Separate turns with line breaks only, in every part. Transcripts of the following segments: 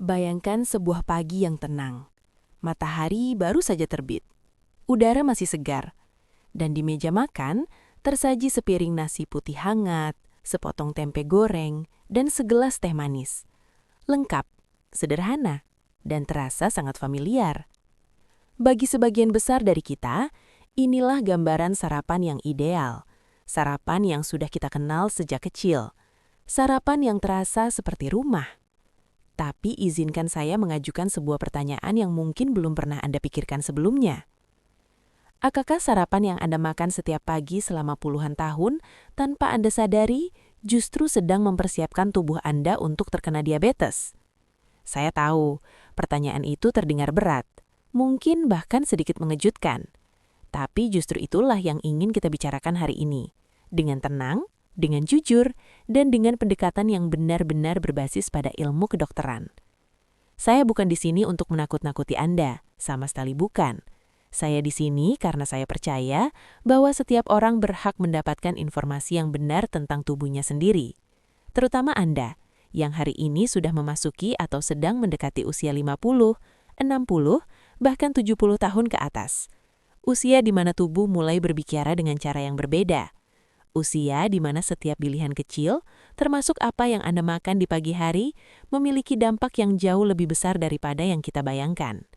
Bayangkan sebuah pagi yang tenang. Matahari baru saja terbit. Udara masih segar. Dan di meja makan, tersaji sepiring nasi putih hangat, sepotong tempe goreng, dan segelas teh manis. Lengkap, sederhana, dan terasa sangat familiar. Bagi sebagian besar dari kita, inilah gambaran sarapan yang ideal. Sarapan yang sudah kita kenal sejak kecil. Sarapan yang terasa seperti rumah. Tapi izinkan saya mengajukan sebuah pertanyaan yang mungkin belum pernah Anda pikirkan sebelumnya. Apakah sarapan yang Anda makan setiap pagi selama puluhan tahun tanpa Anda sadari justru sedang mempersiapkan tubuh Anda untuk terkena diabetes? Saya tahu, pertanyaan itu terdengar berat, mungkin bahkan sedikit mengejutkan. Tapi justru itulah yang ingin kita bicarakan hari ini. Dengan tenang, dengan jujur, dan dengan pendekatan yang benar-benar berbasis pada ilmu kedokteran. Saya bukan di sini untuk menakut-nakuti Anda, sama sekali bukan. Saya di sini karena saya percaya bahwa setiap orang berhak mendapatkan informasi yang benar tentang tubuhnya sendiri. Terutama Anda, yang hari ini sudah memasuki atau sedang mendekati usia 50, 60, bahkan 70 tahun ke atas. Usia di mana tubuh mulai berbicara dengan cara yang berbeda. Usia di mana setiap pilihan kecil, termasuk apa yang Anda makan di pagi hari, memiliki dampak yang jauh lebih besar daripada yang kita bayangkan.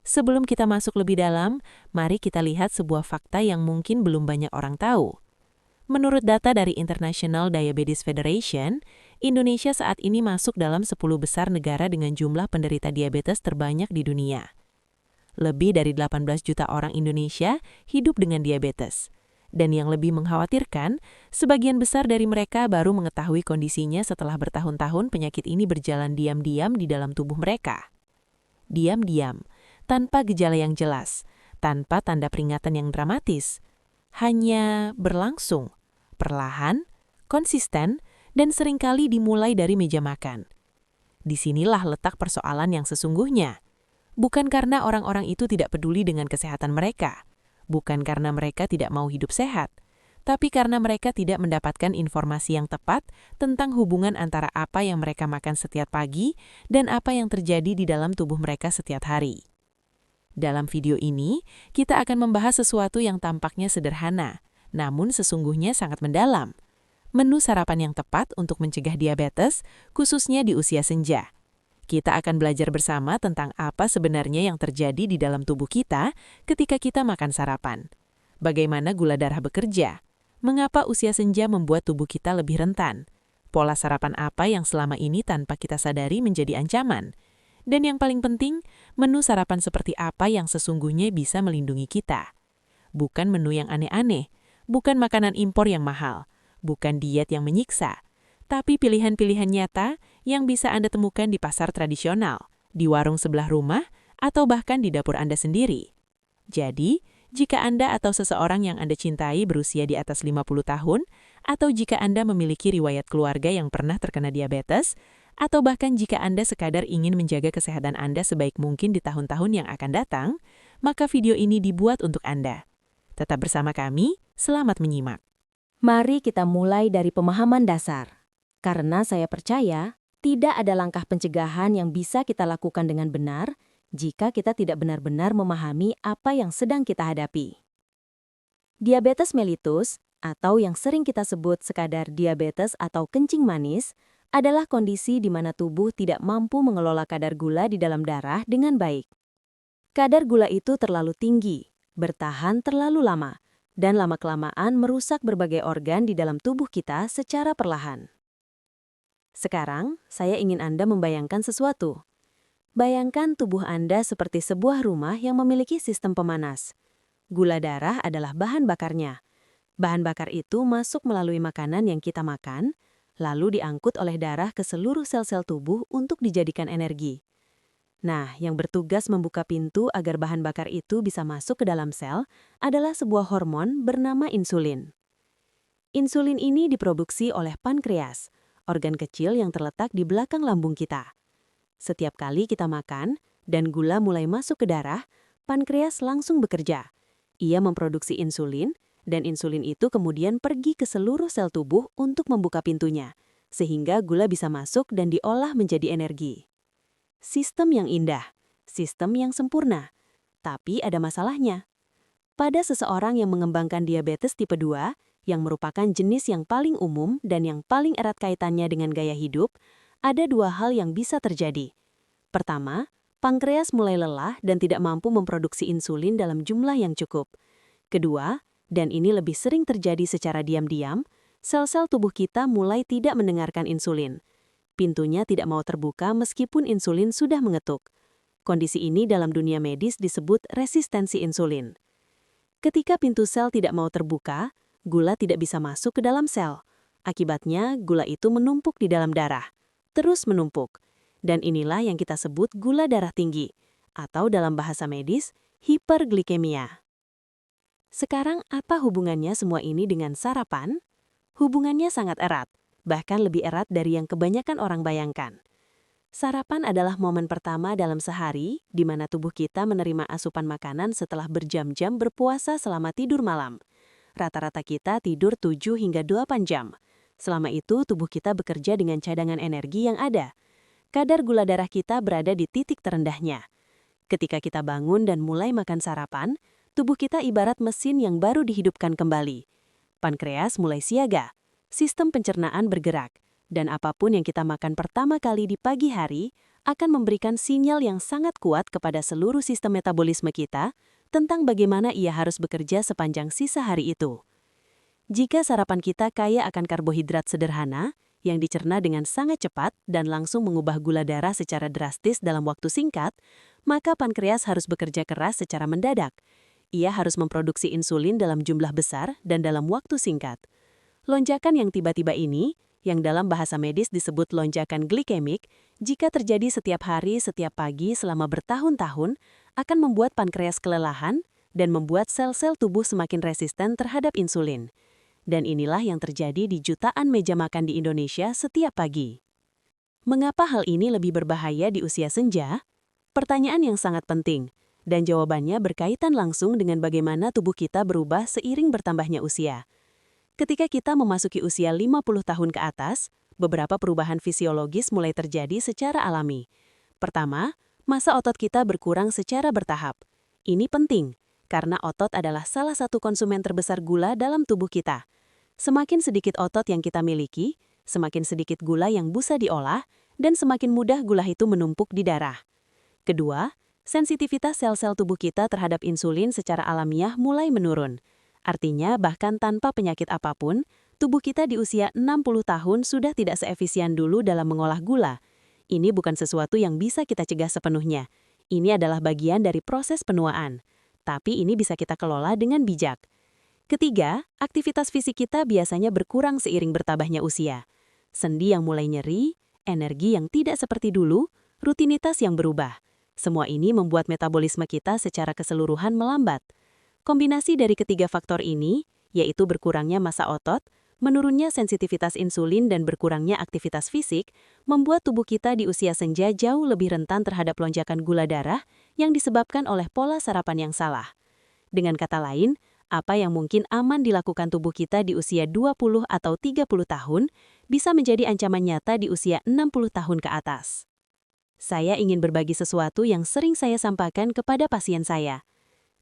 Sebelum kita masuk lebih dalam, mari kita lihat sebuah fakta yang mungkin belum banyak orang tahu. Menurut data dari International Diabetes Federation, Indonesia saat ini masuk dalam 10 besar negara dengan jumlah penderita diabetes terbanyak di dunia. Lebih dari 18 juta orang Indonesia hidup dengan diabetes. Dan yang lebih mengkhawatirkan, sebagian besar dari mereka baru mengetahui kondisinya setelah bertahun-tahun penyakit ini berjalan diam-diam di dalam tubuh mereka. Diam-diam, tanpa gejala yang jelas, tanpa tanda peringatan yang dramatis. Hanya berlangsung, perlahan, konsisten, dan seringkali dimulai dari meja makan. Disinilah letak persoalan yang sesungguhnya. Bukan karena orang-orang itu tidak peduli dengan kesehatan mereka. Bukan karena mereka tidak mau hidup sehat, tapi karena mereka tidak mendapatkan informasi yang tepat tentang hubungan antara apa yang mereka makan setiap pagi dan apa yang terjadi di dalam tubuh mereka setiap hari. Dalam video ini, kita akan membahas sesuatu yang tampaknya sederhana, namun sesungguhnya sangat mendalam. Menu sarapan yang tepat untuk mencegah diabetes, khususnya di usia senja. Kita akan belajar bersama tentang apa sebenarnya yang terjadi di dalam tubuh kita ketika kita makan sarapan. Bagaimana gula darah bekerja? Mengapa usia senja membuat tubuh kita lebih rentan? Pola sarapan apa yang selama ini tanpa kita sadari menjadi ancaman? Dan yang paling penting, menu sarapan seperti apa yang sesungguhnya bisa melindungi kita? Bukan menu yang aneh-aneh, bukan makanan impor yang mahal, bukan diet yang menyiksa, tapi pilihan-pilihan nyata yang bisa Anda temukan di pasar tradisional, di warung sebelah rumah, atau bahkan di dapur Anda sendiri. Jadi, jika Anda atau seseorang yang Anda cintai berusia di atas 50 tahun, atau jika Anda memiliki riwayat keluarga yang pernah terkena diabetes, atau bahkan jika Anda sekadar ingin menjaga kesehatan Anda sebaik mungkin di tahun-tahun yang akan datang, maka video ini dibuat untuk Anda. Tetap bersama kami, selamat menyimak.
Mari kita mulai dari pemahaman dasar. Karena saya percaya, tidak ada langkah pencegahan yang bisa kita lakukan dengan benar jika kita tidak benar-benar memahami apa yang sedang kita hadapi. Diabetes mellitus, atau yang sering kita sebut sekadar diabetes atau kencing manis, adalah kondisi di mana tubuh tidak mampu mengelola kadar gula di dalam darah dengan baik. Kadar gula itu terlalu tinggi, bertahan terlalu lama, dan lama-kelamaan merusak berbagai organ di dalam tubuh kita secara perlahan. Sekarang, saya ingin Anda membayangkan sesuatu. Bayangkan tubuh Anda seperti sebuah rumah yang memiliki sistem pemanas. Gula darah adalah bahan bakarnya. Bahan bakar itu masuk melalui makanan yang kita makan, lalu diangkut oleh darah ke seluruh sel-sel tubuh untuk dijadikan energi. Nah, yang bertugas membuka pintu agar bahan bakar itu bisa masuk ke dalam sel adalah sebuah hormon bernama insulin. Insulin ini diproduksi oleh pankreas, organ kecil yang terletak di belakang lambung kita. Setiap kali kita makan dan gula mulai masuk ke darah, pankreas langsung bekerja. Ia memproduksi insulin, dan insulin itu kemudian pergi ke seluruh sel tubuh untuk membuka pintunya, sehingga gula bisa masuk dan diolah menjadi energi. Sistem yang indah, sistem yang sempurna. Tapi ada masalahnya. Pada seseorang yang mengembangkan diabetes tipe 2, yang merupakan jenis yang paling umum dan yang paling erat kaitannya dengan gaya hidup, ada dua hal yang bisa terjadi. Pertama, pankreas mulai lelah dan tidak mampu memproduksi insulin dalam jumlah yang cukup. Kedua, dan ini lebih sering terjadi secara diam-diam, sel-sel tubuh kita mulai tidak mendengarkan insulin. Pintunya tidak mau terbuka meskipun insulin sudah mengetuk. Kondisi ini dalam dunia medis disebut resistensi insulin. Ketika pintu sel tidak mau terbuka, gula tidak bisa masuk ke dalam sel. Akibatnya, gula itu menumpuk di dalam darah. Terus menumpuk. Dan inilah yang kita sebut gula darah tinggi, atau dalam bahasa medis, hiperglikemia. Sekarang apa hubungannya semua ini dengan sarapan? Hubungannya sangat erat, bahkan lebih erat dari yang kebanyakan orang bayangkan. Sarapan adalah momen pertama dalam sehari di mana tubuh kita menerima asupan makanan setelah berjam-jam berpuasa selama tidur malam. Rata-rata kita tidur 7 hingga 8 jam. Selama itu, tubuh kita bekerja dengan cadangan energi yang ada. Kadar gula darah kita berada di titik terendahnya. Ketika kita bangun dan mulai makan sarapan, tubuh kita ibarat mesin yang baru dihidupkan kembali. Pankreas mulai siaga, sistem pencernaan bergerak, dan apapun yang kita makan pertama kali di pagi hari akan memberikan sinyal yang sangat kuat kepada seluruh sistem metabolisme kita tentang bagaimana ia harus bekerja sepanjang sisa hari itu. Jika sarapan kita kaya akan karbohidrat sederhana, yang dicerna dengan sangat cepat dan langsung mengubah gula darah secara drastis dalam waktu singkat, maka pankreas harus bekerja keras secara mendadak. Ia harus memproduksi insulin dalam jumlah besar dan dalam waktu singkat. Lonjakan yang tiba-tiba ini, yang dalam bahasa medis disebut lonjakan glikemik, jika terjadi setiap hari, setiap pagi selama bertahun-tahun, akan membuat pankreas kelelahan dan membuat sel-sel tubuh semakin resisten terhadap insulin. Dan inilah yang terjadi di jutaan meja makan di Indonesia setiap pagi. Mengapa hal ini lebih berbahaya di usia senja? Pertanyaan yang sangat penting, dan jawabannya berkaitan langsung dengan bagaimana tubuh kita berubah seiring bertambahnya usia. Ketika kita memasuki usia 50 tahun ke atas, beberapa perubahan fisiologis mulai terjadi secara alami. Pertama, massa otot kita berkurang secara bertahap. Ini penting, karena otot adalah salah satu konsumen terbesar gula dalam tubuh kita. Semakin sedikit otot yang kita miliki, semakin sedikit gula yang bisa diolah, dan semakin mudah gula itu menumpuk di darah. Kedua, sensitivitas sel-sel tubuh kita terhadap insulin secara alamiah mulai menurun. Artinya, bahkan tanpa penyakit apapun, tubuh kita di usia 60 tahun sudah tidak seefisien dulu dalam mengolah gula. Ini bukan sesuatu yang bisa kita cegah sepenuhnya. Ini adalah bagian dari proses penuaan. Tapi ini bisa kita kelola dengan bijak. Ketiga, aktivitas fisik kita biasanya berkurang seiring bertambahnya usia. Sendi yang mulai nyeri, energi yang tidak seperti dulu, rutinitas yang berubah. Semua ini membuat metabolisme kita secara keseluruhan melambat. Kombinasi dari ketiga faktor ini, yaitu berkurangnya massa otot, menurunnya sensitivitas insulin dan berkurangnya aktivitas fisik, membuat tubuh kita di usia senja jauh lebih rentan terhadap lonjakan gula darah yang disebabkan oleh pola sarapan yang salah. Dengan kata lain, apa yang mungkin aman dilakukan tubuh kita di usia 20 atau 30 tahun bisa menjadi ancaman nyata di usia 60 tahun ke atas. Saya ingin berbagi sesuatu yang sering saya sampaikan kepada pasien saya.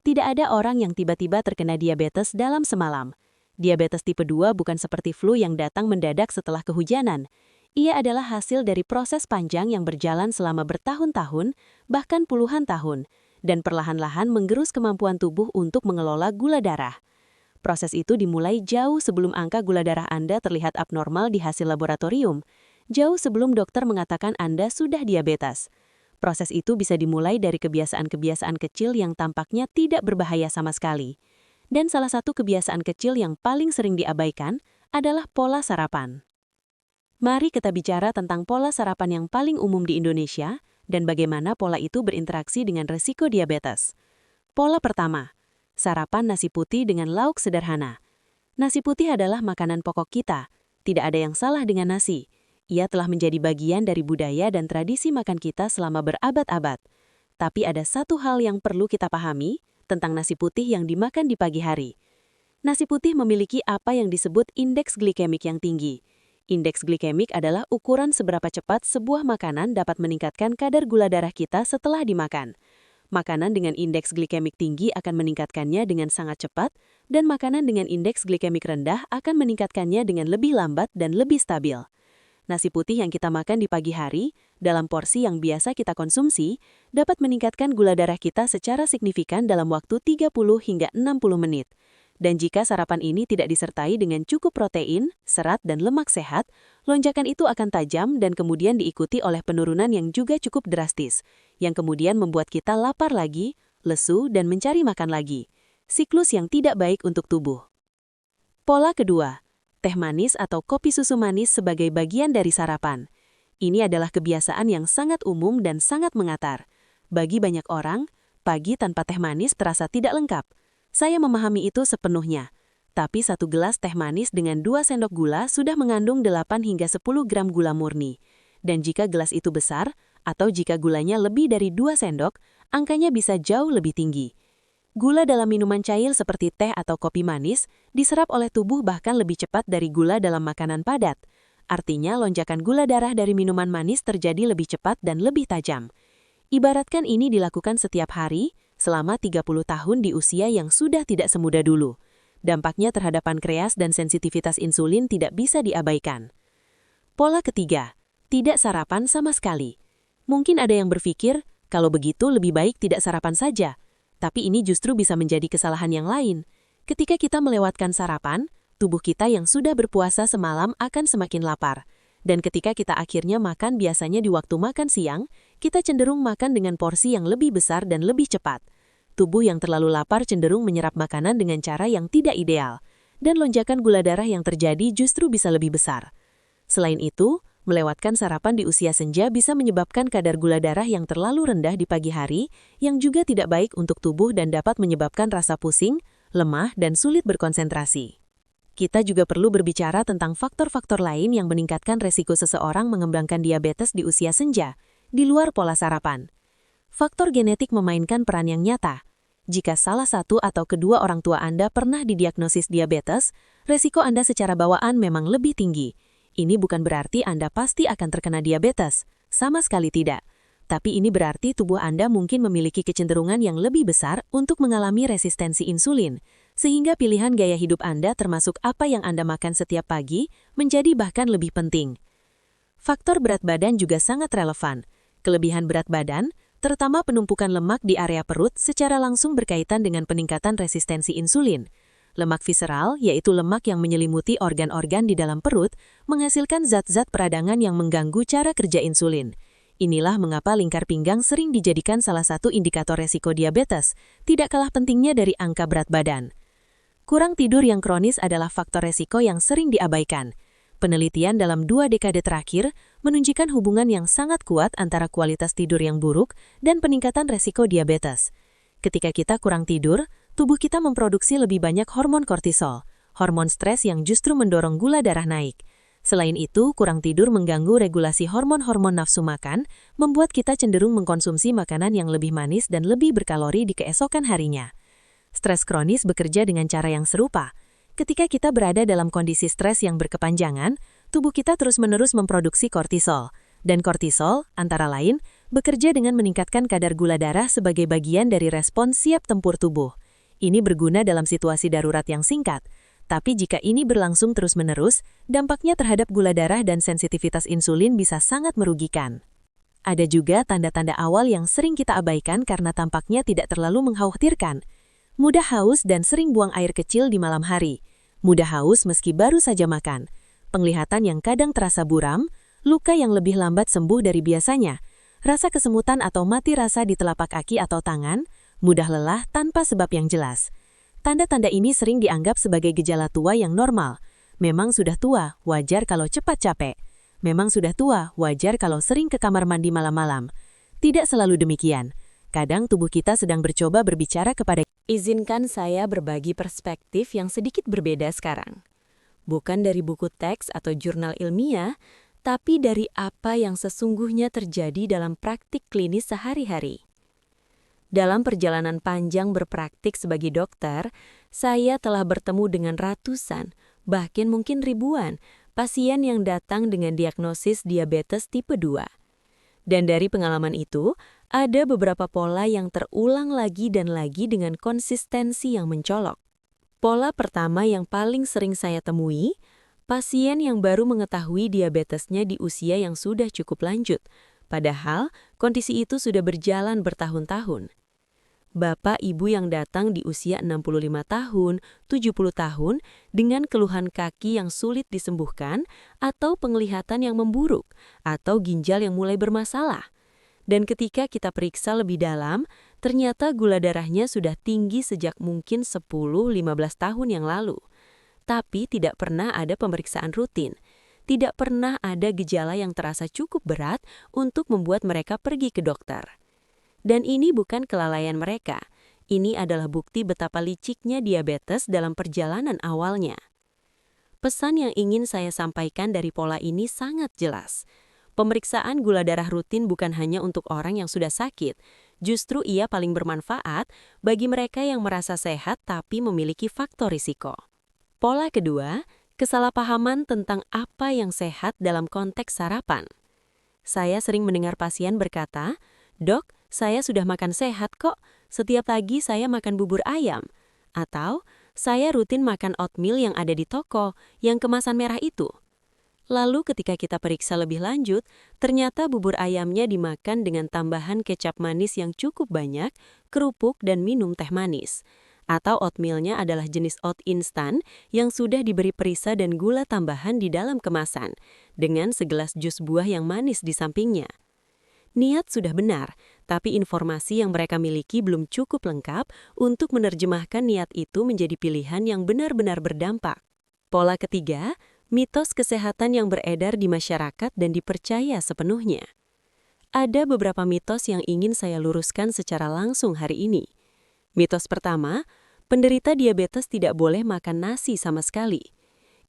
Tidak ada orang yang tiba-tiba terkena diabetes dalam semalam. Diabetes tipe 2 bukan seperti flu yang datang mendadak setelah kehujanan. Ia adalah hasil dari proses panjang yang berjalan selama bertahun-tahun, bahkan puluhan tahun, dan perlahan-lahan menggerus kemampuan tubuh untuk mengelola gula darah. Proses itu dimulai jauh sebelum angka gula darah Anda terlihat abnormal di hasil laboratorium, jauh sebelum dokter mengatakan Anda sudah diabetes. Proses itu bisa dimulai dari kebiasaan-kebiasaan kecil yang tampaknya tidak berbahaya sama sekali. Dan salah satu kebiasaan kecil yang paling sering diabaikan adalah pola sarapan. Mari kita bicara tentang pola sarapan yang paling umum di Indonesia dan bagaimana pola itu berinteraksi dengan resiko diabetes. Pola pertama, sarapan nasi putih dengan lauk sederhana. Nasi putih adalah makanan pokok kita. Tidak ada yang salah dengan nasi. Ia telah menjadi bagian dari budaya dan tradisi makan kita selama berabad-abad. Tapi ada satu hal yang perlu kita pahami tentang nasi putih yang dimakan di pagi hari. Nasi putih memiliki apa yang disebut indeks glikemik yang tinggi.
Indeks glikemik adalah ukuran seberapa cepat sebuah makanan dapat meningkatkan kadar gula darah kita setelah dimakan. Makanan dengan indeks glikemik tinggi akan meningkatkannya dengan sangat cepat, dan makanan dengan indeks glikemik rendah akan meningkatkannya dengan lebih lambat dan lebih stabil. Nasi putih yang kita makan di pagi hari, dalam porsi yang biasa kita konsumsi, dapat meningkatkan gula darah kita secara signifikan dalam waktu 30 hingga 60 menit. Dan jika sarapan ini tidak disertai dengan cukup protein, serat, dan lemak sehat, lonjakan itu akan tajam dan kemudian diikuti oleh penurunan yang juga cukup drastis, yang kemudian membuat kita lapar lagi, lesu, dan mencari makan lagi. Siklus yang tidak baik untuk tubuh. Pola kedua, teh manis atau kopi susu manis sebagai bagian dari sarapan. Ini adalah kebiasaan yang sangat umum dan sangat mengatar. Bagi banyak orang, pagi tanpa teh manis terasa tidak lengkap. Saya memahami itu sepenuhnya. Tapi satu gelas teh manis dengan 2 sendok gula sudah mengandung 8 hingga 10 gram gula murni. Dan jika gelas itu besar, atau jika gulanya lebih dari 2 sendok, angkanya bisa jauh lebih tinggi. Gula dalam minuman cair seperti teh atau kopi manis diserap oleh tubuh bahkan lebih cepat dari gula dalam makanan padat. Artinya lonjakan gula darah dari minuman manis terjadi lebih cepat dan lebih tajam. Ibaratkan ini dilakukan setiap hari, selama 30 tahun di usia yang sudah tidak semuda dulu. Dampaknya terhadap pankreas dan sensitivitas insulin tidak bisa diabaikan. Pola ketiga, tidak sarapan sama sekali. Mungkin ada yang berpikir, kalau begitu lebih baik tidak sarapan saja. Tapi ini justru bisa menjadi kesalahan yang lain. Ketika kita melewatkan sarapan, tubuh kita yang sudah berpuasa semalam akan semakin lapar. Dan ketika kita akhirnya makan biasanya di waktu makan siang, kita cenderung makan dengan porsi yang lebih besar dan lebih cepat. Tubuh yang terlalu lapar cenderung menyerap makanan dengan cara yang tidak ideal, dan lonjakan gula darah yang terjadi justru bisa lebih besar. Selain itu, melewatkan sarapan di usia senja bisa menyebabkan kadar gula darah yang terlalu rendah di pagi hari, yang juga tidak baik untuk tubuh dan dapat menyebabkan rasa pusing, lemah, dan sulit berkonsentrasi. Kita juga perlu berbicara tentang faktor-faktor lain yang meningkatkan resiko seseorang mengembangkan diabetes di usia senja, di luar pola sarapan. Faktor genetik memainkan peran yang nyata. Jika salah satu atau kedua orang tua Anda pernah didiagnosis diabetes, resiko Anda secara bawaan memang lebih tinggi. Ini bukan berarti Anda pasti akan terkena diabetes, sama sekali tidak. Tapi ini berarti tubuh Anda mungkin memiliki kecenderungan yang lebih besar untuk mengalami resistensi insulin, sehingga pilihan gaya hidup Anda termasuk apa yang Anda makan setiap pagi menjadi bahkan lebih penting. Faktor berat badan juga sangat relevan. Kelebihan berat badan, terutama penumpukan lemak di area perut secara langsung berkaitan dengan peningkatan resistensi insulin. Lemak visceral, yaitu lemak yang menyelimuti organ-organ di dalam perut, menghasilkan zat-zat peradangan yang mengganggu cara kerja insulin. Inilah mengapa lingkar pinggang sering dijadikan salah satu indikator resiko diabetes, tidak kalah pentingnya dari angka berat badan. Kurang tidur yang kronis adalah faktor resiko yang sering diabaikan. Penelitian dalam 2 dekade terakhir menunjukkan hubungan yang sangat kuat antara kualitas tidur yang buruk dan peningkatan resiko diabetes. Ketika kita kurang tidur, tubuh kita memproduksi lebih banyak hormon kortisol, hormon stres yang justru mendorong gula darah naik. Selain itu, kurang tidur mengganggu regulasi hormon-hormon nafsu makan, membuat kita cenderung mengkonsumsi makanan yang lebih manis dan lebih berkalori di keesokan harinya. Stres kronis bekerja dengan cara yang serupa. Ketika kita berada dalam kondisi stres yang berkepanjangan, tubuh kita terus-menerus memproduksi kortisol. Dan kortisol, antara lain, bekerja dengan meningkatkan kadar gula darah sebagai bagian dari respons siap tempur tubuh. Ini berguna dalam situasi darurat yang singkat. Tapi jika ini berlangsung terus-menerus, dampaknya terhadap gula darah dan sensitivitas insulin bisa sangat merugikan. Ada juga tanda-tanda awal yang sering kita abaikan karena tampaknya tidak terlalu mengkhawatirkan. Mudah haus dan sering buang air kecil di malam hari. Mudah haus meski baru saja makan. Penglihatan yang kadang terasa buram, luka yang lebih lambat sembuh dari biasanya, rasa kesemutan atau mati rasa di telapak kaki atau tangan, mudah lelah tanpa sebab yang jelas. Tanda-tanda ini sering dianggap sebagai gejala tua yang normal. Memang sudah tua, wajar kalau cepat capek. Memang sudah tua, wajar kalau sering ke kamar mandi malam-malam. Tidak selalu demikian. Kadang tubuh kita sedang bercoba berbicara kepada. Izinkan saya berbagi perspektif yang sedikit berbeda sekarang. Bukan dari buku teks atau jurnal ilmiah, tapi dari apa yang sesungguhnya terjadi dalam praktik klinis sehari-hari. Dalam perjalanan panjang berpraktik sebagai dokter, saya telah bertemu dengan ratusan, bahkan mungkin ribuan, pasien yang datang dengan diagnosis diabetes tipe 2. Dan dari pengalaman itu, ada beberapa pola yang terulang lagi dan lagi dengan konsistensi yang mencolok. Pola pertama yang paling sering saya temui, pasien yang baru mengetahui diabetesnya di usia yang sudah cukup lanjut, padahal kondisi itu sudah berjalan bertahun-tahun. Bapak ibu yang datang di usia 65 tahun, 70 tahun dengan keluhan kaki yang sulit disembuhkan atau penglihatan yang memburuk atau ginjal yang mulai bermasalah. Dan ketika kita periksa lebih dalam, ternyata gula darahnya sudah tinggi sejak mungkin 10-15 tahun yang lalu. Tapi tidak pernah ada pemeriksaan rutin. Tidak pernah ada gejala yang terasa cukup berat untuk membuat mereka pergi ke dokter. Dan ini bukan kelalaian mereka. Ini adalah bukti betapa liciknya diabetes dalam perjalanan awalnya. Pesan yang ingin saya sampaikan dari pola ini sangat jelas. Pemeriksaan gula darah rutin bukan hanya untuk orang yang sudah sakit. Justru ia paling bermanfaat bagi mereka yang merasa sehat tapi memiliki faktor risiko. Pola kedua, kesalahpahaman tentang apa yang sehat dalam konteks sarapan. Saya sering mendengar pasien berkata, "Dok, saya sudah makan sehat kok, setiap pagi saya makan bubur ayam." Atau, "Saya rutin makan oatmeal yang ada di toko, yang kemasan merah itu." Lalu ketika kita periksa lebih lanjut, ternyata bubur ayamnya dimakan dengan tambahan kecap manis yang cukup banyak, kerupuk dan minum teh manis. Atau oatmealnya adalah jenis oat instan yang sudah diberi perisa dan gula tambahan di dalam kemasan, dengan segelas jus buah yang manis di sampingnya. Niat sudah benar, tapi informasi yang mereka miliki belum cukup lengkap untuk menerjemahkan niat itu menjadi pilihan yang benar-benar berdampak. Pola ketiga, mitos kesehatan yang beredar di masyarakat dan dipercaya sepenuhnya. Ada beberapa mitos yang ingin saya luruskan secara langsung hari ini. Mitos pertama, penderita diabetes tidak boleh makan nasi sama sekali.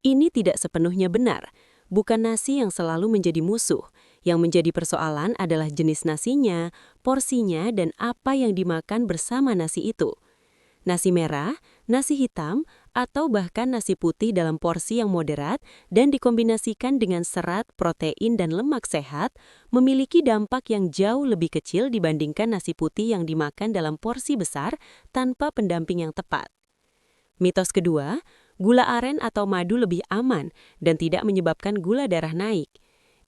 Ini tidak sepenuhnya benar. Bukan nasi yang selalu menjadi musuh. Yang menjadi persoalan adalah jenis nasinya, porsinya, dan apa yang dimakan bersama nasi itu. Nasi merah, nasi hitam, atau bahkan nasi putih dalam porsi yang moderat dan dikombinasikan dengan serat, protein, dan lemak sehat memiliki dampak yang jauh lebih kecil dibandingkan nasi putih yang dimakan dalam porsi besar tanpa pendamping yang tepat. Mitos kedua, gula aren atau madu lebih aman dan tidak menyebabkan gula darah naik.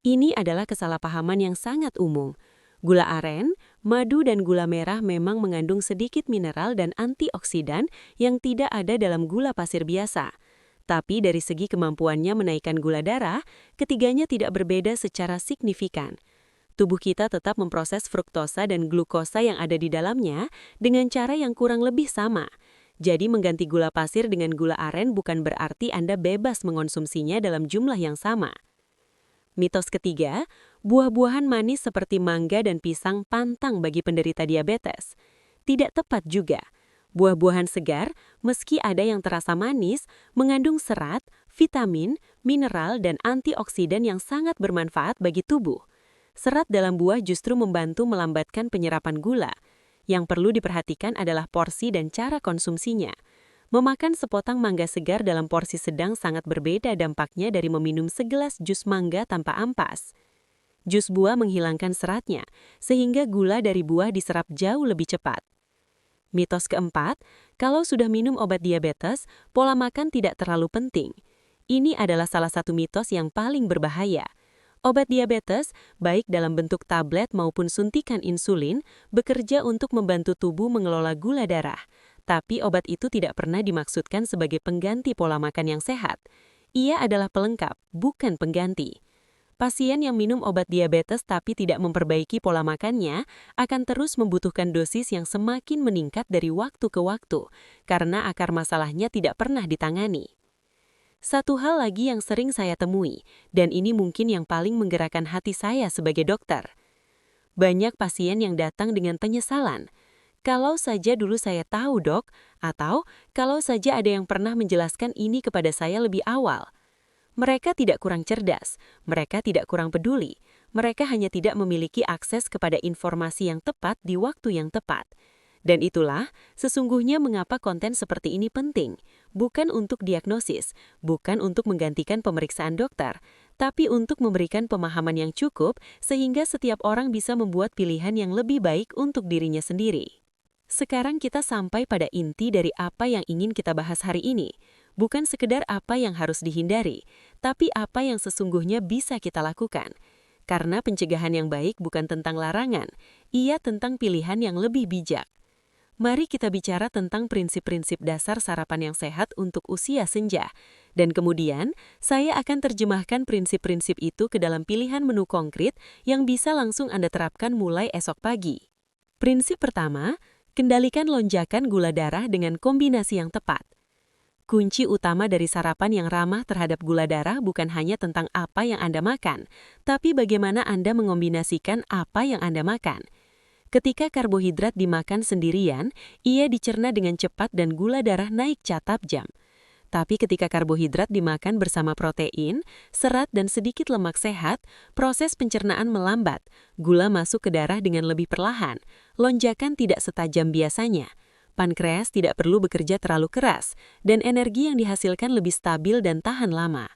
Ini adalah kesalahpahaman yang sangat umum. Gula aren, madu dan gula merah memang mengandung sedikit mineral dan antioksidan yang tidak ada dalam gula pasir biasa. Tapi dari segi kemampuannya menaikkan gula darah, ketiganya tidak berbeda secara signifikan. Tubuh kita tetap memproses fruktosa dan glukosa yang ada di dalamnya dengan cara yang kurang lebih sama. Jadi mengganti gula pasir dengan gula aren bukan berarti Anda bebas mengonsumsinya dalam jumlah yang sama. Mitos ketiga, buah-buahan manis seperti mangga dan pisang pantang bagi penderita diabetes. Tidak tepat juga. Buah-buahan segar, meski ada yang terasa manis, mengandung serat, vitamin, mineral, dan antioksidan yang sangat bermanfaat bagi tubuh. Serat dalam buah justru membantu melambatkan penyerapan gula. Yang perlu diperhatikan adalah porsi dan cara konsumsinya. Memakan sepotong mangga segar dalam porsi sedang sangat berbeda dampaknya dari meminum segelas jus mangga tanpa ampas. Jus buah menghilangkan seratnya, sehingga gula dari buah diserap jauh lebih cepat. Mitos keempat, kalau sudah minum obat diabetes, pola makan tidak terlalu penting. Ini adalah salah satu mitos yang paling berbahaya. Obat diabetes, baik dalam bentuk tablet maupun suntikan insulin, bekerja untuk membantu tubuh mengelola gula darah. Tapi obat itu tidak pernah dimaksudkan sebagai pengganti pola makan yang sehat. Ia adalah pelengkap, bukan pengganti. Pasien yang minum obat diabetes tapi tidak memperbaiki pola makannya akan terus membutuhkan dosis yang semakin meningkat dari waktu ke waktu, karena akar masalahnya tidak pernah ditangani. Satu hal lagi yang sering saya temui, dan ini mungkin yang paling menggerakkan hati saya sebagai dokter. Banyak pasien yang datang dengan penyesalan. Kalau saja dulu saya tahu, Dok, atau kalau saja ada yang pernah menjelaskan ini kepada saya lebih awal. Mereka tidak kurang cerdas, mereka tidak kurang peduli, mereka hanya tidak memiliki akses kepada informasi yang tepat di waktu yang tepat. Dan itulah sesungguhnya mengapa konten seperti ini penting, bukan untuk diagnosis, bukan untuk menggantikan pemeriksaan dokter, tapi untuk memberikan pemahaman yang cukup sehingga setiap orang bisa membuat pilihan yang lebih baik untuk dirinya sendiri. Sekarang kita sampai pada inti dari apa yang ingin kita bahas hari ini. Bukan sekedar apa yang harus dihindari, tapi apa yang sesungguhnya bisa kita lakukan. Karena pencegahan yang baik bukan tentang larangan, ia tentang pilihan yang lebih bijak. Mari kita bicara tentang prinsip-prinsip dasar sarapan yang sehat untuk usia senja. Dan kemudian, saya akan terjemahkan prinsip-prinsip itu ke dalam pilihan menu konkret yang bisa langsung Anda terapkan mulai esok pagi. Prinsip pertama, kendalikan lonjakan gula darah dengan kombinasi yang tepat. Kunci utama dari sarapan yang ramah terhadap gula darah bukan hanya tentang apa yang Anda makan, tapi bagaimana Anda mengombinasikan apa yang Anda makan. Ketika karbohidrat dimakan sendirian, ia dicerna dengan cepat dan gula darah naik catap jam. Tapi ketika karbohidrat dimakan bersama protein, serat dan sedikit lemak sehat, proses pencernaan melambat, gula masuk ke darah dengan lebih perlahan, lonjakan tidak setajam biasanya. Pankreas tidak perlu bekerja terlalu keras, dan energi yang dihasilkan lebih stabil dan tahan lama.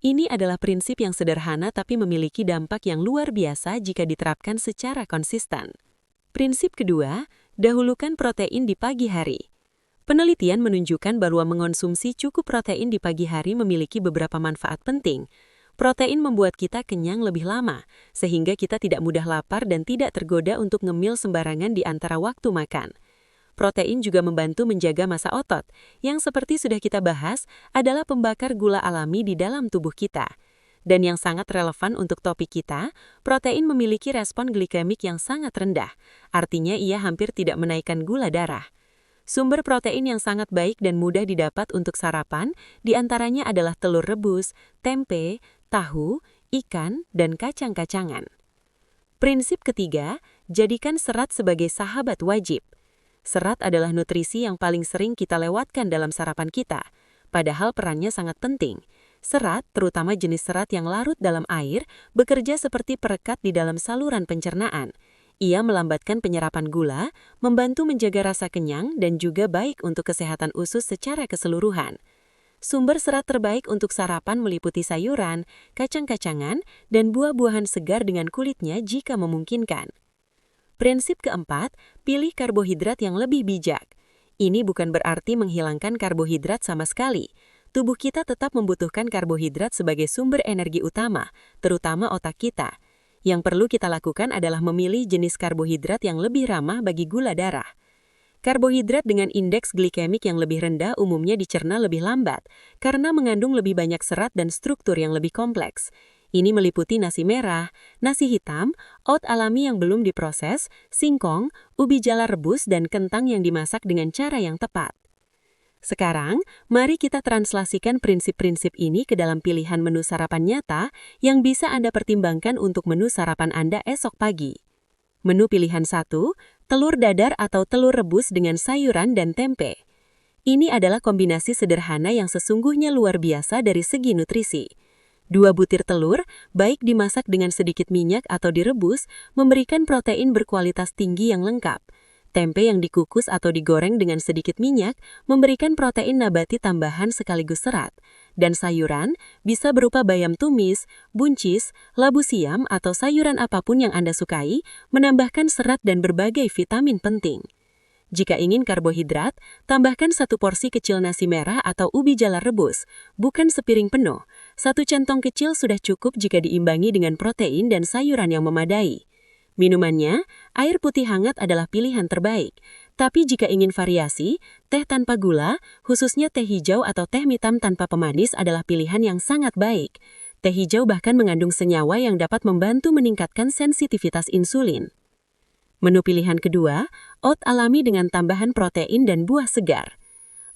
Ini adalah prinsip yang sederhana tapi memiliki dampak yang luar biasa jika diterapkan secara konsisten. Prinsip kedua, dahulukan protein di pagi hari. Penelitian menunjukkan bahwa mengonsumsi cukup protein di pagi hari memiliki beberapa manfaat penting. Protein membuat kita kenyang lebih lama, sehingga kita tidak mudah lapar dan tidak tergoda untuk ngemil sembarangan di antara waktu makan. Protein juga membantu menjaga massa otot, yang seperti sudah kita bahas adalah pembakar gula alami di dalam tubuh kita. Dan yang sangat relevan untuk topik kita, protein memiliki respon glikemik yang sangat rendah, artinya ia hampir tidak menaikkan gula darah. Sumber protein yang sangat baik dan mudah didapat untuk sarapan, diantaranya adalah telur rebus, tempe, tahu, ikan, dan kacang-kacangan. Prinsip ketiga, jadikan serat sebagai sahabat wajib. Serat adalah nutrisi yang paling sering kita lewatkan dalam sarapan kita, padahal perannya sangat penting. Serat, terutama jenis serat yang larut dalam air, bekerja seperti perekat di dalam saluran pencernaan. Ia melambatkan penyerapan gula, membantu menjaga rasa kenyang, dan juga baik untuk kesehatan usus secara keseluruhan. Sumber serat terbaik untuk sarapan meliputi sayuran, kacang-kacangan, dan buah-buahan segar dengan kulitnya jika memungkinkan. Prinsip keempat, pilih karbohidrat yang lebih bijak. Ini bukan berarti menghilangkan karbohidrat sama sekali. Tubuh kita tetap membutuhkan karbohidrat sebagai sumber energi utama, terutama otak kita. Yang perlu kita lakukan adalah memilih jenis karbohidrat yang lebih ramah bagi gula darah. Karbohidrat dengan indeks glikemik yang lebih rendah umumnya dicerna lebih lambat, karena mengandung lebih banyak serat dan struktur yang lebih kompleks. Ini meliputi nasi merah, nasi hitam, oat alami yang belum diproses, singkong, ubi jala rebus, dan kentang yang dimasak dengan cara yang tepat. Sekarang, mari kita translasikan prinsip-prinsip ini ke dalam pilihan menu sarapan nyata yang bisa Anda pertimbangkan untuk menu sarapan Anda esok pagi. Menu pilihan 1, telur dadar atau telur rebus dengan sayuran dan tempe. Ini adalah kombinasi sederhana yang sesungguhnya luar biasa dari segi nutrisi. 2 butir telur, baik dimasak dengan sedikit minyak atau direbus, memberikan protein berkualitas tinggi yang lengkap. Tempe yang dikukus atau digoreng dengan sedikit minyak memberikan protein nabati tambahan sekaligus serat. Dan sayuran bisa berupa bayam tumis, buncis, labu siam, atau sayuran apapun yang Anda sukai, menambahkan serat dan berbagai vitamin penting. Jika ingin karbohidrat, tambahkan 1 porsi kecil nasi merah atau ubi jala rebus, bukan sepiring penuh. 1 centong kecil sudah cukup jika diimbangi dengan protein dan sayuran yang memadai. Minumannya, air putih hangat adalah pilihan terbaik. Tapi jika ingin variasi, teh tanpa gula, khususnya teh hijau atau teh hitam tanpa pemanis adalah pilihan yang sangat baik. Teh hijau bahkan mengandung senyawa yang dapat membantu meningkatkan sensitivitas insulin. Menu pilihan kedua, oat alami dengan tambahan protein dan buah segar.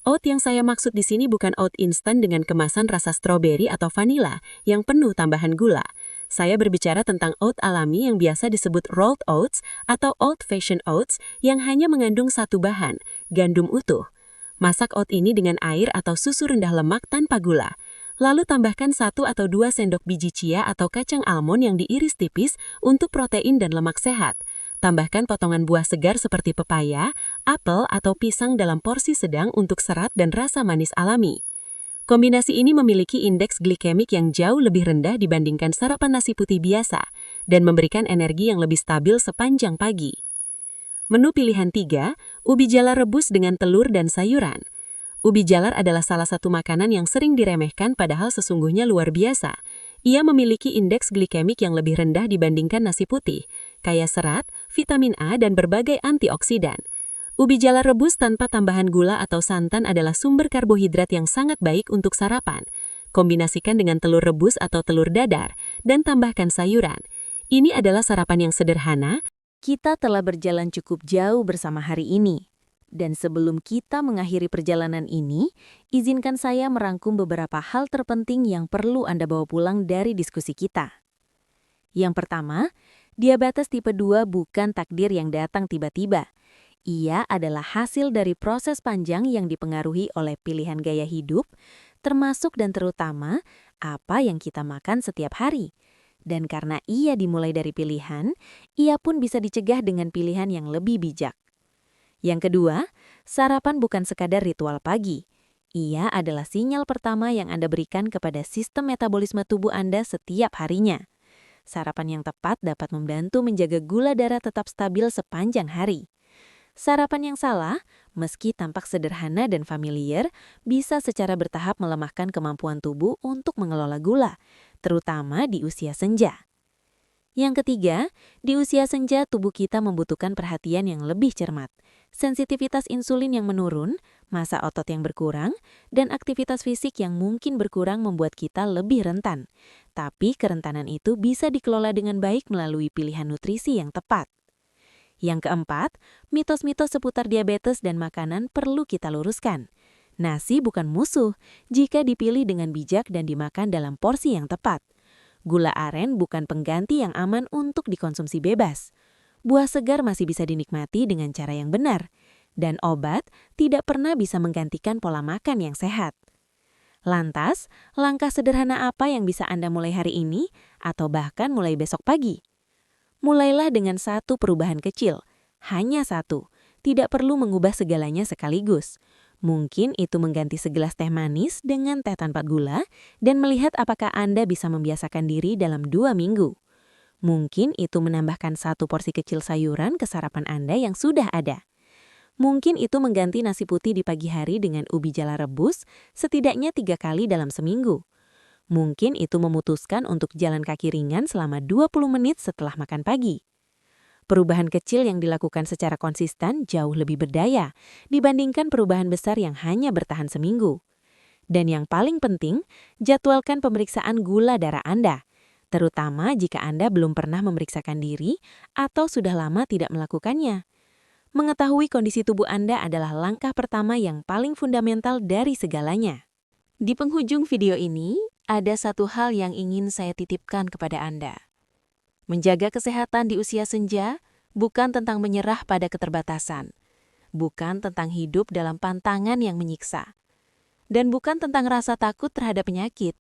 Oat yang saya maksud di sini bukan oat instan dengan kemasan rasa stroberi atau vanila yang penuh tambahan gula. Saya berbicara tentang oat alami yang biasa disebut rolled oats atau old-fashioned oats yang hanya mengandung 1 bahan, gandum utuh. Masak oat ini dengan air atau susu rendah lemak tanpa gula. Lalu tambahkan 1 atau 2 sendok biji chia atau kacang almond yang diiris tipis untuk protein dan lemak sehat. Tambahkan potongan buah segar seperti pepaya, apel, atau pisang dalam porsi sedang untuk serat dan rasa manis alami. Kombinasi ini memiliki indeks glikemik yang jauh lebih rendah dibandingkan sarapan nasi putih biasa dan memberikan energi yang lebih stabil sepanjang pagi. Menu pilihan 3, ubi jalar rebus dengan telur dan sayuran. Ubi jalar adalah salah satu makanan yang sering diremehkan padahal sesungguhnya luar biasa. Ia memiliki indeks glikemik yang lebih rendah dibandingkan nasi putih, kaya serat, vitamin A, dan berbagai antioksidan. Ubi jalar rebus tanpa tambahan gula atau santan adalah sumber karbohidrat yang sangat baik untuk sarapan. Kombinasikan dengan telur rebus atau telur dadar, dan tambahkan sayuran. Ini adalah sarapan yang sederhana.
Kita telah berjalan cukup jauh bersama hari ini. Dan sebelum kita mengakhiri perjalanan ini, izinkan saya merangkum beberapa hal terpenting yang perlu Anda bawa pulang dari diskusi kita. Yang pertama, diabetes tipe 2 bukan takdir yang datang tiba-tiba. Ia adalah hasil dari proses panjang yang dipengaruhi oleh pilihan gaya hidup, termasuk dan terutama apa yang kita makan setiap hari. Dan karena ia dimulai dari pilihan, ia pun bisa dicegah dengan pilihan yang lebih bijak. Yang kedua, sarapan bukan sekadar ritual pagi. Ia adalah sinyal pertama yang Anda berikan kepada sistem metabolisme tubuh Anda setiap harinya. Sarapan yang tepat dapat membantu menjaga gula darah tetap stabil sepanjang hari. Sarapan yang salah, meski tampak sederhana dan familiar, bisa secara bertahap melemahkan kemampuan tubuh untuk mengelola gula, terutama di usia senja. Yang ketiga, di usia senja tubuh kita membutuhkan perhatian yang lebih cermat. Sensitivitas insulin yang menurun, massa otot yang berkurang, dan aktivitas fisik yang mungkin berkurang membuat kita lebih rentan. Tapi kerentanan itu bisa dikelola dengan baik melalui pilihan nutrisi yang tepat. Yang keempat, mitos-mitos seputar diabetes dan makanan perlu kita luruskan. Nasi bukan musuh jika dipilih dengan bijak dan dimakan dalam porsi yang tepat. Gula aren bukan pengganti yang aman untuk dikonsumsi bebas. Buah segar masih bisa dinikmati dengan cara yang benar. Dan obat tidak pernah bisa menggantikan pola makan yang sehat. Lantas, langkah sederhana apa yang bisa Anda mulai hari ini atau bahkan mulai besok pagi? Mulailah dengan satu perubahan kecil. Hanya satu. Tidak perlu mengubah segalanya sekaligus. Mungkin itu mengganti segelas teh manis dengan teh tanpa gula dan melihat apakah Anda bisa membiasakan diri dalam 2 minggu. Mungkin itu menambahkan satu porsi kecil sayuran ke sarapan Anda yang sudah ada. Mungkin itu mengganti nasi putih di pagi hari dengan ubi jalar rebus setidaknya 3 kali dalam seminggu. Mungkin itu memutuskan untuk jalan kaki ringan selama 20 menit setelah makan pagi. Perubahan kecil yang dilakukan secara konsisten jauh lebih berdaya dibandingkan perubahan besar yang hanya bertahan seminggu. Dan yang paling penting, jadwalkan pemeriksaan gula darah Anda, terutama jika Anda belum pernah memeriksakan diri atau sudah lama tidak melakukannya. Mengetahui kondisi tubuh Anda adalah langkah pertama yang paling fundamental dari segalanya. Di penghujung video ini, ada satu hal yang ingin saya titipkan kepada Anda. Menjaga kesehatan di usia senja bukan tentang menyerah pada keterbatasan, bukan tentang hidup dalam pantangan yang menyiksa, dan bukan tentang rasa takut terhadap penyakit.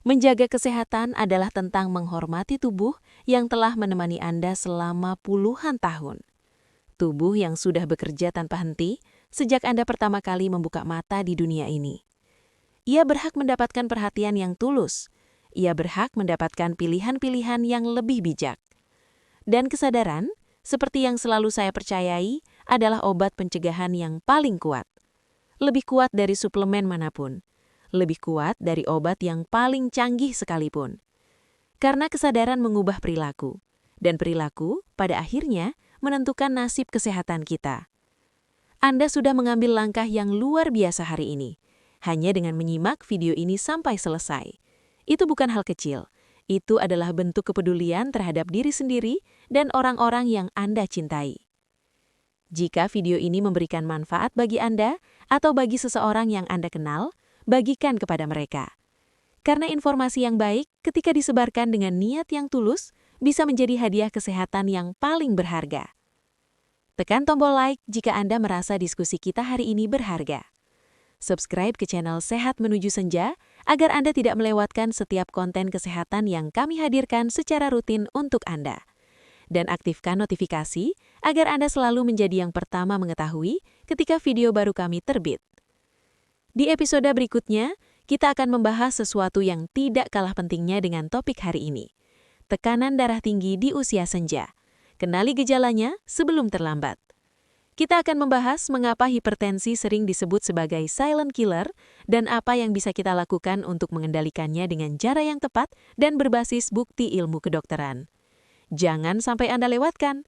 Menjaga kesehatan adalah tentang menghormati tubuh yang telah menemani Anda selama puluhan tahun. Tubuh yang sudah bekerja tanpa henti sejak Anda pertama kali membuka mata di dunia ini. Ia berhak mendapatkan perhatian yang tulus. Ia berhak mendapatkan pilihan-pilihan yang lebih bijak. Dan kesadaran, seperti yang selalu saya percayai, adalah obat pencegahan yang paling kuat. Lebih kuat dari suplemen manapun. Lebih kuat dari obat yang paling canggih sekalipun. Karena kesadaran mengubah perilaku. Dan perilaku, pada akhirnya, menentukan nasib kesehatan kita. Anda sudah mengambil langkah yang luar biasa hari ini. Hanya dengan menyimak video ini sampai selesai. Itu bukan hal kecil. Itu adalah bentuk kepedulian terhadap diri sendiri dan orang-orang yang Anda cintai. Jika video ini memberikan manfaat bagi Anda atau bagi seseorang yang Anda kenal, bagikan kepada mereka. Karena informasi yang baik ketika disebarkan dengan niat yang tulus bisa menjadi hadiah kesehatan yang paling berharga. Tekan tombol like jika Anda merasa diskusi kita hari ini berharga. Subscribe ke channel Sehat Menuju Senja agar Anda tidak melewatkan setiap konten kesehatan yang kami hadirkan secara rutin untuk Anda.
dan aktifkan notifikasi agar Anda selalu menjadi yang pertama mengetahui ketika video baru kami terbit. Di episode berikutnya, kita akan membahas sesuatu yang tidak kalah pentingnya dengan topik hari ini. Tekanan darah tinggi di usia senja. Kenali gejalanya sebelum terlambat. Kita akan membahas mengapa hipertensi sering disebut sebagai silent killer dan apa yang bisa kita lakukan untuk mengendalikannya dengan cara yang tepat dan berbasis bukti ilmu kedokteran. Jangan sampai Anda lewatkan.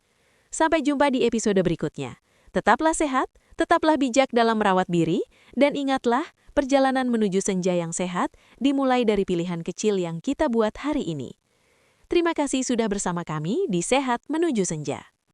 Sampai jumpa di episode berikutnya. Tetaplah sehat, tetaplah bijak dalam merawat diri, dan ingatlah, perjalanan menuju senja yang sehat dimulai dari pilihan kecil yang kita buat hari ini. Terima kasih sudah bersama kami di Sehat Menuju Senja.